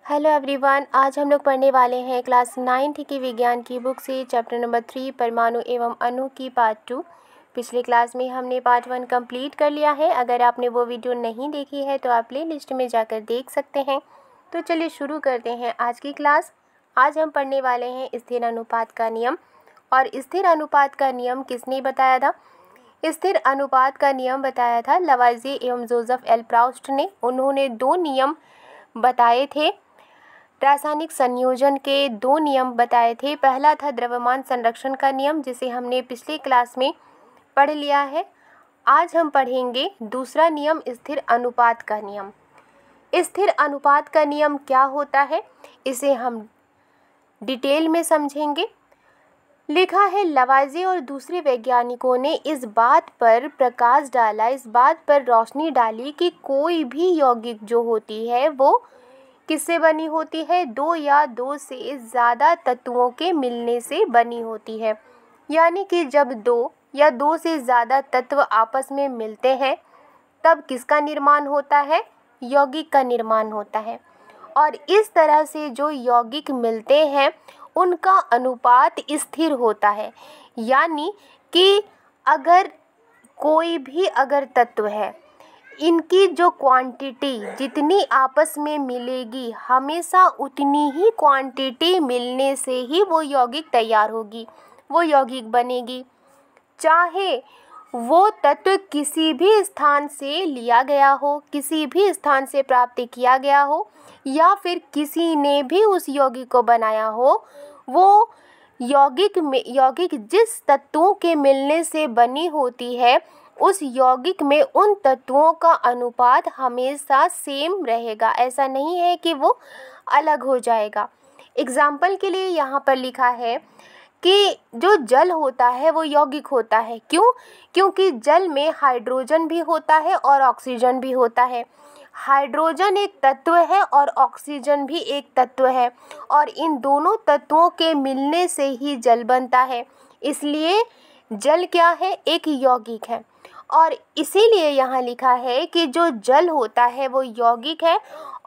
Hello everyone, आज हम लोग पढ़ने वाले हैं क्लास 9th की विज्ञान की बुक से चैप्टर नंबर 3 परमाणु एवं अणु की पार्ट 2। पिछले क्लास में हमने पार्ट 1 कंप्लीट कर लिया है। अगर आपने वो वीडियो नहीं देखी है तो आप प्ले लिस्ट में जाकर देख सकते हैं। तो चलिए शुरू करते हैं आज की क्लास। आज हम पढ़ने वाले हैं स्थिर अनुपात का नियम। और स्थिर अनुपात का नियम किसने बताया था? स्थिर अनुपात का नियम बताया था लवाइजे एवं जोसेफ एल प्राउस्ट ने। उन्होंने 2 नियम बताए थे, रासायनिक संयोजन के 2 नियम बताए थे। पहला था द्रव्यमान संरक्षण का नियम, जिसे हमने पिछली क्लास में पढ़ लिया है। आज हम पढ़ेंगे दूसरा नियम, स्थिर अनुपात का नियम। स्थिर अनुपात का नियम क्या होता है, इसे हम डिटेल में समझेंगे। लिखा है, लवाइजे और दूसरे वैज्ञानिकों ने इस बात पर प्रकाश डाला, इस बात पर रोशनी डाली कि कोई भी यौगिक जो होती है वो किससे बनी होती है? 2 या 2 से ज़्यादा तत्वों के मिलने से बनी होती है। यानी कि जब 2 या 2 से ज़्यादा तत्व आपस में मिलते हैं तब किसका निर्माण होता है? यौगिक का निर्माण होता है। और इस तरह से जो यौगिक मिलते हैं उनका अनुपात स्थिर होता है। यानी कि अगर कोई भी तत्व है, इनकी जो क्वांटिटी जितनी आपस में मिलेगी, हमेशा उतनी ही क्वांटिटी मिलने से ही वो यौगिक तैयार होगी, वो यौगिक बनेगी। चाहे वो तत्व किसी भी स्थान से लिया गया हो, किसी भी स्थान से प्राप्त किया गया हो, या फिर किसी ने भी उस यौगिक को बनाया हो, वो यौगिक जिस तत्वों के मिलने से बनी होती है उस यौगिक में उन तत्वों का अनुपात हमेशा सेम रहेगा। ऐसा नहीं है कि वो अलग हो जाएगा। एग्जाम्पल के लिए यहाँ पर लिखा है कि जो जल होता है वो यौगिक होता है। क्यों? क्योंकि जल में हाइड्रोजन भी होता है और ऑक्सीजन भी होता है। हाइड्रोजन एक तत्व है और ऑक्सीजन भी एक तत्व है, और इन दोनों तत्वों के मिलने से ही जल बनता है। इसलिए जल क्या है? एक यौगिक है। और इसीलिए यहाँ लिखा है कि जो जल होता है वो यौगिक है,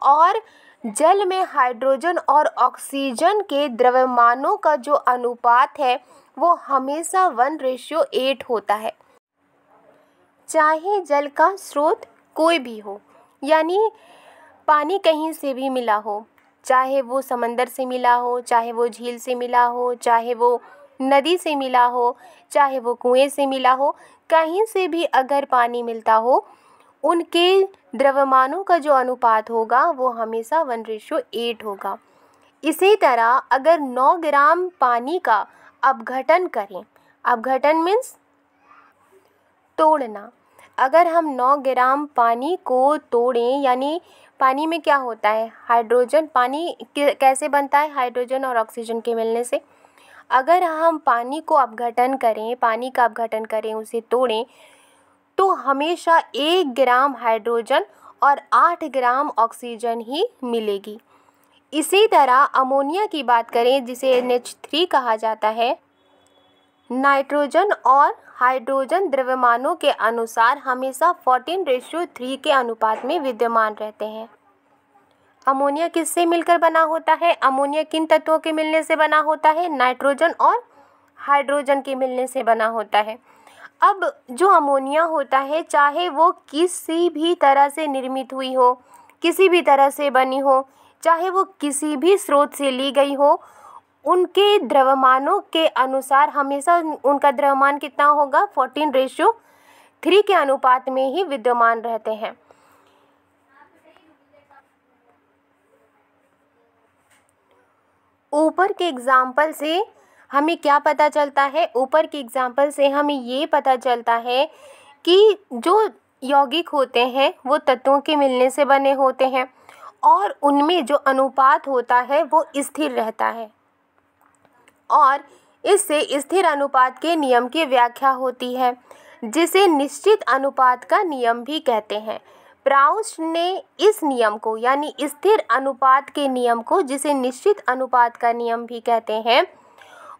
और जल में हाइड्रोजन और ऑक्सीजन के द्रव्यमानों का जो अनुपात है वो हमेशा 1:8 होता है। चाहे जल का स्रोत कोई भी हो, यानी पानी कहीं से भी मिला हो, चाहे वो समंदर से मिला हो, चाहे वो झील से मिला हो, चाहे वो नदी से मिला हो, चाहे वो कुएं से मिला हो, कहीं से भी अगर पानी मिलता हो, उनके द्रव्यमानों का जो अनुपात होगा वो हमेशा 1:8 होगा। इसी तरह अगर 9 ग्राम पानी का अपघटन करें, अपघटन मीन्स तोड़ना। अगर हम 9 ग्राम पानी को तोड़ें, यानी पानी में क्या होता है? हाइड्रोजन। पानी कैसे बनता है? हाइड्रोजन और ऑक्सीजन के मिलने से। अगर हम पानी को अपघटन करें, पानी का अपघटन करें, उसे तोड़ें, तो हमेशा 1 ग्राम हाइड्रोजन और 8 ग्राम ऑक्सीजन ही मिलेगी। इसी तरह अमोनिया की बात करें, जिसे NH3 कहा जाता है, नाइट्रोजन और हाइड्रोजन द्रव्यमानों के अनुसार हमेशा 14:3 के अनुपात में विद्यमान रहते हैं। अमोनिया किससे मिलकर बना होता है? अमोनिया किन तत्वों के मिलने से बना होता है? नाइट्रोजन और हाइड्रोजन के मिलने से बना होता है। अब जो अमोनिया होता है, चाहे वो किसी भी तरह से निर्मित हुई हो, किसी भी तरह से बनी हो, चाहे वो किसी भी स्रोत से ली गई हो, उनके द्रव्यमानों के अनुसार हमेशा उनका द्रव्यमान कितना होगा? 14:3 के अनुपात में ही विद्यमान रहते हैं। ऊपर के एग्जाम्पल से हमें क्या पता चलता है? ऊपर के एग्जाम्पल से हमें ये पता चलता है कि जो यौगिक होते हैं वो तत्वों के मिलने से बने होते हैं, और उनमें जो अनुपात होता है वो स्थिर रहता है, और इससे स्थिर अनुपात के नियम की व्याख्या होती है, जिसे निश्चित अनुपात का नियम भी कहते हैं। प्राउस्ट ने इस नियम को, यानी स्थिर अनुपात के नियम को, जिसे निश्चित अनुपात का नियम भी कहते हैं,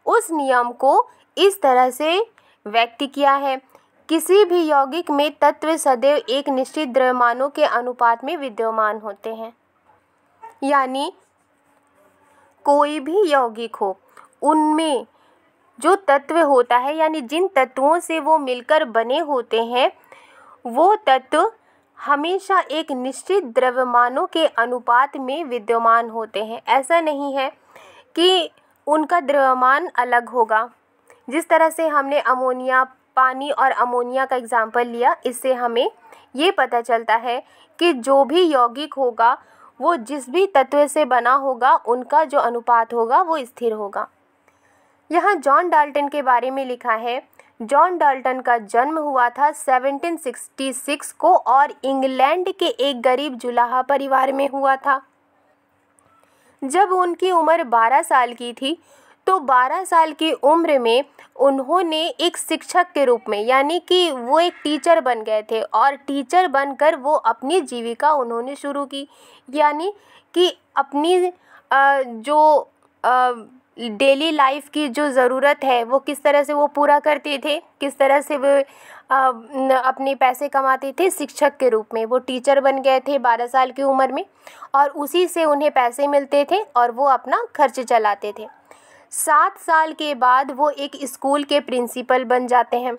उस नियम को इस तरह से व्यक्त किया है, किसी भी यौगिक में तत्व सदैव एक निश्चित द्रव्यमानों के अनुपात में विद्यमान होते हैं। यानी कोई भी यौगिक हो, उनमें जो तत्व होता है यानी जिन तत्वों से वो मिलकर बने होते हैं, वो तत्व हमेशा एक निश्चित द्रव्यमानों के अनुपात में विद्यमान होते हैं। ऐसा नहीं है कि उनका द्रव्यमान अलग होगा। जिस तरह से हमने अमोनिया, पानी और अमोनिया का एग्जाम्पल लिया, इससे हमें ये पता चलता है कि जो भी यौगिक होगा वो जिस भी तत्व से बना होगा, उनका जो अनुपात होगा वो स्थिर होगा। यहाँ जॉन डाल्टन के बारे में लिखा है। जॉन डाल्टन का जन्म हुआ था 1766 को और इंग्लैंड के एक गरीब जुलाहा परिवार में हुआ था। जब उनकी उम्र 12 साल की थी तो 12 साल की उम्र में उन्होंने एक शिक्षक के रूप में, यानी कि वो एक टीचर बन गए थे और टीचर बनकर वो अपनी जीविका उन्होंने शुरू की। यानी कि अपनी जो डेली लाइफ की जो ज़रूरत है वो किस तरह से वो पूरा करते थे, किस तरह से वो अपने पैसे कमाते थे। शिक्षक के रूप में वो टीचर बन गए थे 12 साल की उम्र में और उसी से उन्हें पैसे मिलते थे और वो अपना खर्च चलाते थे। 7 साल के बाद वो एक स्कूल के प्रिंसिपल बन जाते हैं।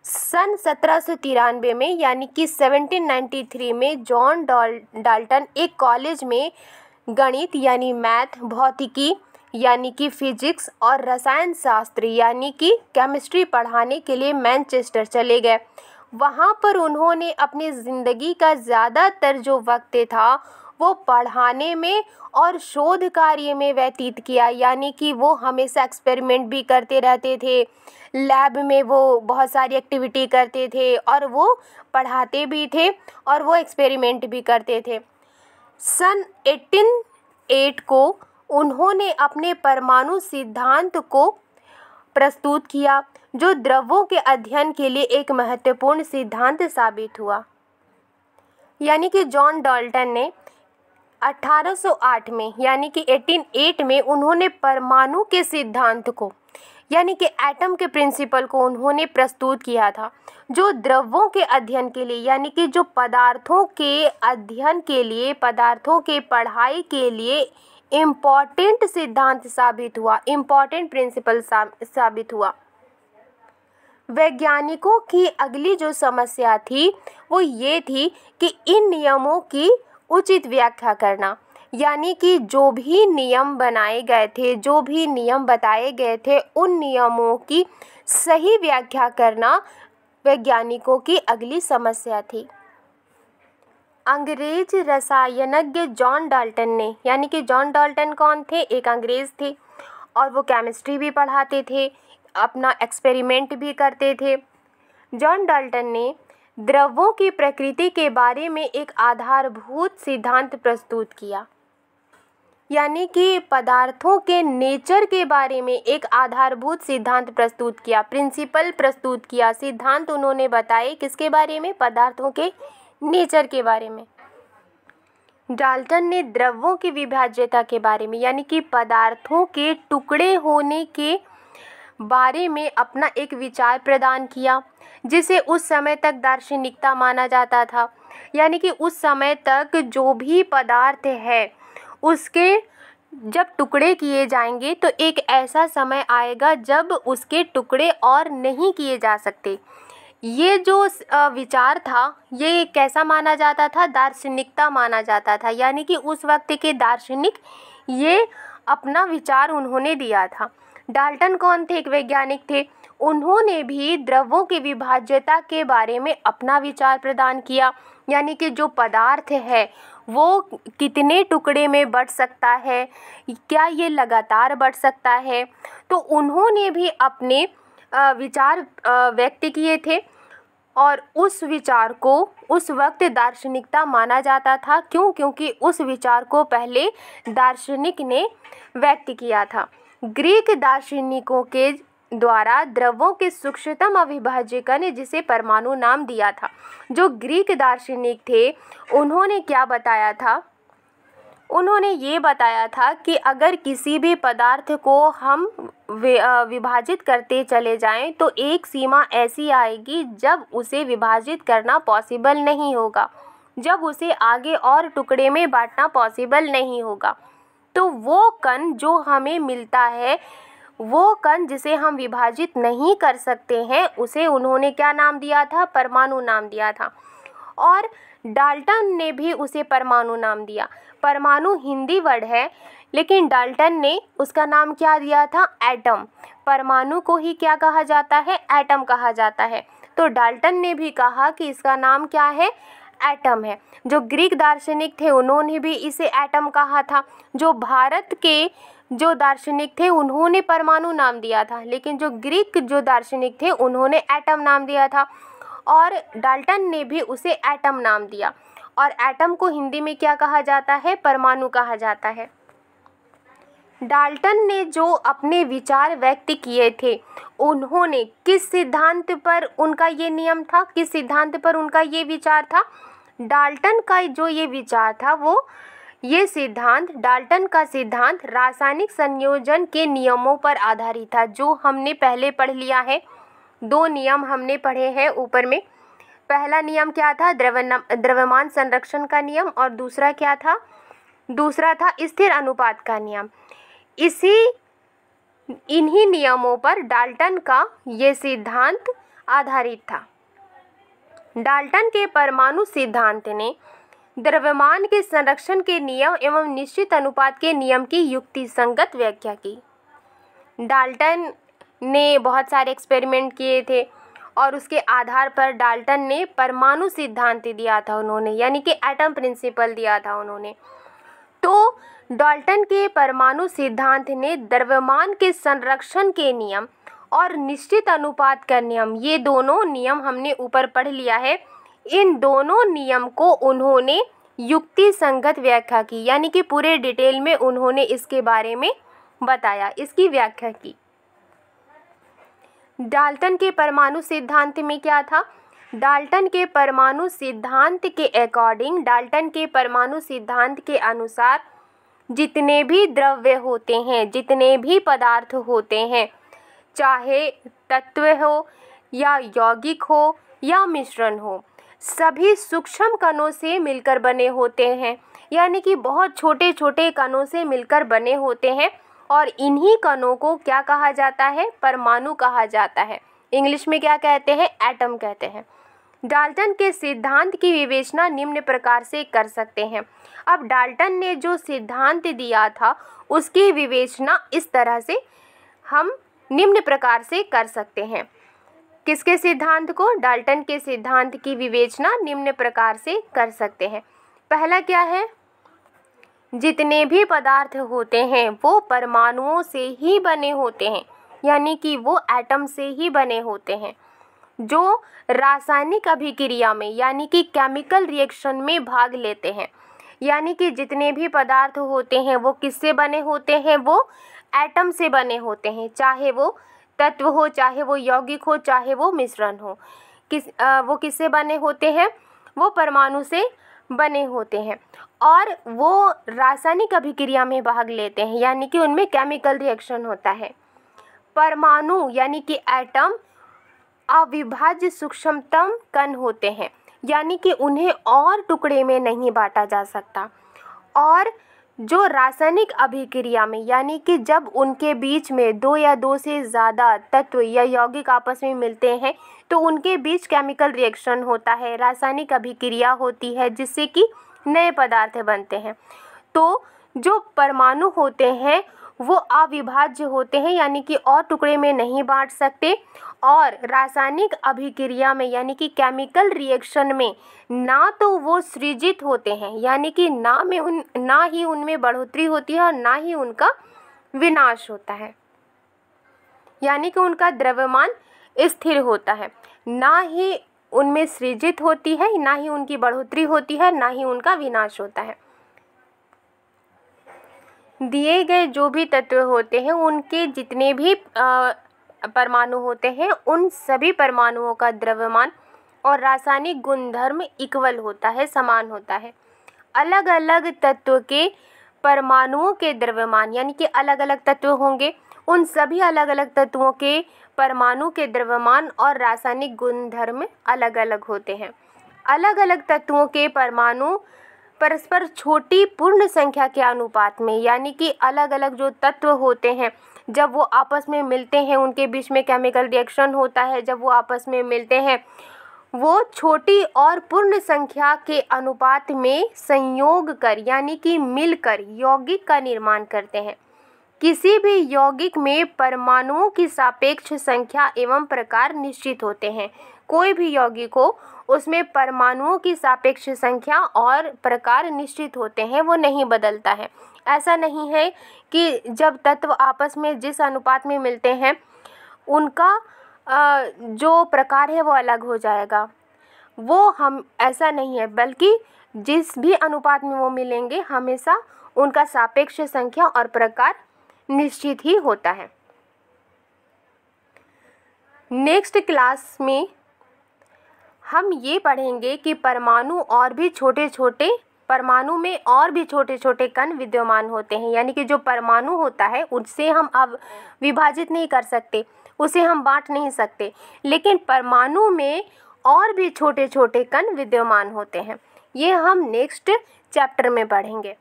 सन 1793 में यानी कि 1793 में जॉन डाल्टन एक कॉलेज में गणित यानी मैथ, भौतिकी यानी कि फिजिक्स और रसायन शास्त्र यानी कि केमिस्ट्री पढ़ाने के लिए मैनचेस्टर चले गए। वहाँ पर उन्होंने अपनी ज़िंदगी का ज़्यादातर जो वक्त था वो पढ़ाने में और शोध कार्य में व्यतीत किया। यानी कि वो हमेशा एक्सपेरिमेंट भी करते रहते थे, लैब में वो बहुत सारी एक्टिविटी करते थे और वो पढ़ाते भी थे और वो एक्सपेरिमेंट भी करते थे। सन 1808 को उन्होंने अपने परमाणु सिद्धांत को प्रस्तुत किया, जो द्रव्यों के अध्ययन के लिए एक महत्वपूर्ण सिद्धांत साबित हुआ। यानी कि जॉन डाल्टन ने 1808 में यानी कि 1808 में उन्होंने परमाणु के सिद्धांत को यानी कि एटम के प्रिंसिपल को उन्होंने प्रस्तुत किया था, जो द्रव्यों के अध्ययन के लिए यानी कि जो पदार्थों के अध्ययन के लिए, पदार्थों के पढ़ाई के लिए इम्पॉर्टेंट सिद्धांत साबित हुआ, इम्पॉर्टेंट प्रिंसिपल साबित हुआ। वैज्ञानिकों की अगली जो समस्या थी वो ये थी कि इन नियमों की उचित व्याख्या करना। यानी कि जो भी नियम बनाए गए थे, जो भी नियम बताए गए थे, उन नियमों की सही व्याख्या करना वैज्ञानिकों की अगली समस्या थी। अंग्रेज रसायनज्ञ जॉन डाल्टन ने, यानी कि जॉन डाल्टन कौन थे? एक अंग्रेज़ थे और वो केमिस्ट्री भी पढ़ाते थे, अपना एक्सपेरिमेंट भी करते थे। जॉन डाल्टन ने द्रव्यों की प्रकृति के बारे में एक आधारभूत सिद्धांत प्रस्तुत किया। यानी कि पदार्थों के नेचर के बारे में एक आधारभूत सिद्धांत प्रस्तुत किया, प्रिंसिपल प्रस्तुत किया, सिद्धांत उन्होंने बताए किसके बारे में? पदार्थों के नेचर के बारे में। डाल्टन ने द्रव्यों की विभाज्यता के बारे में यानी कि पदार्थों के टुकड़े होने के बारे में अपना एक विचार प्रदान किया, जिसे उस समय तक दार्शनिकता माना जाता था। यानी कि उस समय तक जो भी पदार्थ है उसके जब टुकड़े किए जाएंगे तो एक ऐसा समय आएगा जब उसके टुकड़े और नहीं किए जा सकते। ये जो विचार था ये कैसा माना जाता था? दार्शनिकता माना जाता था। यानी कि उस वक्त के दार्शनिक ये अपना विचार उन्होंने दिया था। डाल्टन कौन थे? एक वैज्ञानिक थे। उन्होंने भी द्रव्यों की विभाज्यता के बारे में अपना विचार प्रदान किया। यानी कि जो पदार्थ है वो कितने टुकड़े में बँट सकता है, क्या ये लगातार बढ़ सकता है? तो उन्होंने भी अपने विचार व्यक्त किए थे और उस विचार को उस वक्त दार्शनिकता माना जाता था। क्यों? क्योंकि उस विचार को पहले दार्शनिक ने व्यक्त किया था। ग्रीक दार्शनिकों के द्वारा द्रव्यों के सूक्ष्मतम अविभाज्यता ने जिसे परमाणु नाम दिया था। जो ग्रीक दार्शनिक थे उन्होंने क्या बताया था? उन्होंने ये बताया था कि अगर किसी भी पदार्थ को हम विभाजित करते चले जाएं तो एक सीमा ऐसी आएगी जब उसे विभाजित करना पॉसिबल नहीं होगा, जब उसे आगे और टुकड़े में बांटना पॉसिबल नहीं होगा। तो वो कण जो हमें मिलता है, वो कण जिसे हम विभाजित नहीं कर सकते हैं, उसे उन्होंने क्या नाम दिया था? परमाणु नाम दिया था। और डाल्टन ने भी उसे परमाणु नाम दिया। परमाणु हिंदी वर्ड है, लेकिन डाल्टन ने उसका नाम क्या दिया था? एटम। परमाणु को ही क्या कहा जाता है? एटम कहा जाता है। तो डाल्टन ने भी कहा कि इसका नाम क्या है? एटम है। जो ग्रीक दार्शनिक थे उन्होंने भी इसे एटम कहा था। जो भारत के जो दार्शनिक थे उन्होंने परमाणु नाम दिया था, लेकिन जो ग्रीक जो दार्शनिक थे उन्होंने एटम नाम दिया था, और डाल्टन ने भी उसे एटम नाम दिया। और एटम को हिंदी में क्या कहा जाता है? परमाणु कहा जाता है। डाल्टन ने जो अपने विचार व्यक्त किए थे, उन्होंने किस सिद्धांत पर उनका ये नियम था? किस सिद्धांत पर उनका ये विचार था? डाल्टन का जो ये विचार था, वो ये सिद्धांत, डाल्टन का सिद्धांत रासायनिक संयोजन के नियमों पर आधारित था, जो हमने पहले पढ़ लिया है। 2 नियम हमने पढ़े हैं ऊपर में। पहला नियम क्या था? द्रव्यमान संरक्षण का नियम, और दूसरा क्या था? दूसरा था स्थिर अनुपात का नियम। इन्हीं नियमों पर डाल्टन का ये सिद्धांत आधारित था। डाल्टन के परमाणु सिद्धांत ने द्रव्यमान के संरक्षण के नियम एवं निश्चित अनुपात के नियम की युक्तिसंगत व्याख्या की। डाल्टन ने बहुत सारे एक्सपेरिमेंट किए थे, और उसके आधार पर डाल्टन ने परमाणु सिद्धांत दिया था उन्होंने, यानी कि एटम प्रिंसिपल दिया था उन्होंने। तो डाल्टन के परमाणु सिद्धांत ने द्रव्यमान के संरक्षण के नियम और निश्चित अनुपात का नियम, ये दोनों नियम हमने ऊपर पढ़ लिया है। इन दोनों नियम को उन्होंने युक्ति संगत व्याख्या की, यानी कि पूरे डिटेल में उन्होंने इसके बारे में बताया, इसकी व्याख्या की। डाल्टन के परमाणु सिद्धांत में क्या था? डाल्टन के परमाणु सिद्धांत के अकॉर्डिंग, डाल्टन के परमाणु सिद्धांत के अनुसार जितने भी द्रव्य होते हैं, जितने भी पदार्थ होते हैं, चाहे तत्व हो या यौगिक हो या मिश्रण हो, सभी सूक्ष्म कणों से मिलकर बने होते हैं, यानी कि बहुत छोटे छोटे कणों से मिलकर बने होते हैं। और इन्हीं कणों को क्या कहा जाता है? परमाणु कहा जाता है। इंग्लिश में क्या कहते हैं? एटम कहते हैं। डाल्टन के सिद्धांत की विवेचना निम्न प्रकार से कर सकते हैं। अब डाल्टन ने जो सिद्धांत दिया था, उसकी विवेचना इस तरह से हम निम्न प्रकार से कर सकते हैं। किसके सिद्धांत को? डाल्टन के सिद्धांत की विवेचना निम्न प्रकार से कर सकते हैं। पहला क्या है? जितने भी पदार्थ होते हैं वो परमाणुओं से ही बने होते हैं, यानी कि वो एटम से ही बने होते हैं। जो रासायनिक अभिक्रिया में, यानी कि केमिकल रिएक्शन में भाग लेते हैं, यानी कि जितने भी पदार्थ होते हैं वो किससे बने होते हैं? वो एटम से बने होते हैं, चाहे वो तत्व हो, चाहे वो यौगिक हो, चाहे वो मिश्रण हो। वो किससे बने होते हैं? वो परमाणु से बने होते हैं, और वो रासायनिक अभिक्रिया में भाग लेते हैं, यानी कि उनमें केमिकल रिएक्शन होता है। परमाणु यानी कि एटम अविभाज्य सूक्ष्मतम कण होते हैं, यानी कि उन्हें और टुकड़े में नहीं बांटा जा सकता। और जो रासायनिक अभिक्रिया में, यानी कि जब उनके बीच में 2 या 2 से ज़्यादा तत्व या यौगिक आपस में मिलते हैं, तो उनके बीच केमिकल रिएक्शन होता है, रासायनिक अभिक्रिया होती है, जिससे कि नए पदार्थ बनते हैं। तो जो परमाणु होते हैं वो अविभाज्य होते हैं, यानी कि और टुकड़े में नहीं बांट सकते, और रासायनिक अभिक्रिया में, यानी कि केमिकल रिएक्शन में ना तो वो सृजित होते हैं, यानी कि ना ही उनमें बढ़ोतरी होती है और ना ही उनका विनाश होता है, यानी कि उनका द्रव्यमान स्थिर होता है। ना ही उनमें सृजित होती है, ना ही उनकी बढ़ोतरी होती है, ना ही उनका विनाश होता है। दिए गए जो भी तत्व होते हैं, उनके जितने भी परमाणु होते हैं, उन सभी परमाणुओं का द्रव्यमान और रासायनिक गुणधर्म इक्वल होता है, समान होता है। अलग अलग तत्व के परमाणुओं के द्रव्यमान, यानी कि अलग अलग तत्व होंगे, उन सभी अलग अलग तत्वों के परमाणु के द्रव्यमान और रासायनिक गुणधर्म अलग अलग होते हैं। अलग अलग तत्वों के परमाणु परस्पर छोटी पूर्ण संख्या के अनुपात में, यानी कि अलग अलग जो तत्व होते हैं जब वो आपस में मिलते हैं उनके बीच में केमिकल रिएक्शन होता है, जब वो आपस में मिलते हैं वो छोटी और पूर्ण संख्या के अनुपात में संयोग कर, यानी कि मिलकर यौगिक का निर्माण करते हैं। किसी भी यौगिक में परमाणुओं की सापेक्ष संख्या एवं प्रकार निश्चित होते हैं। कोई भी यौगिक हो उसमें परमाणुओं की सापेक्ष संख्या और प्रकार निश्चित होते हैं, वो नहीं बदलता है। ऐसा नहीं है कि जब तत्व आपस में जिस अनुपात में मिलते हैं उनका जो प्रकार है वो अलग हो जाएगा, वो हम ऐसा नहीं है, बल्कि जिस भी अनुपात में वो मिलेंगे हमेशा उनका सापेक्ष संख्या और प्रकार निश्चित ही होता है। नेक्स्ट क्लास में हम ये पढ़ेंगे कि परमाणु में और भी छोटे छोटे कण विद्यमान होते हैं, यानी कि जो परमाणु होता है उससे हम अब विभाजित नहीं कर सकते, उसे हम बांट नहीं सकते, लेकिन परमाणु में और भी छोटे छोटे कण विद्यमान होते हैं। ये हम नेक्स्ट चैप्टर में पढ़ेंगे।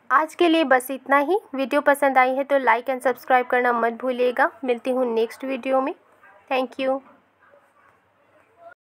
आज के लिए बस इतना ही। वीडियो पसंद आई है तो लाइक एंड सब्सक्राइब करना मत भूलिएगा। मिलती हूँ नेक्स्ट वीडियो में। Thank you.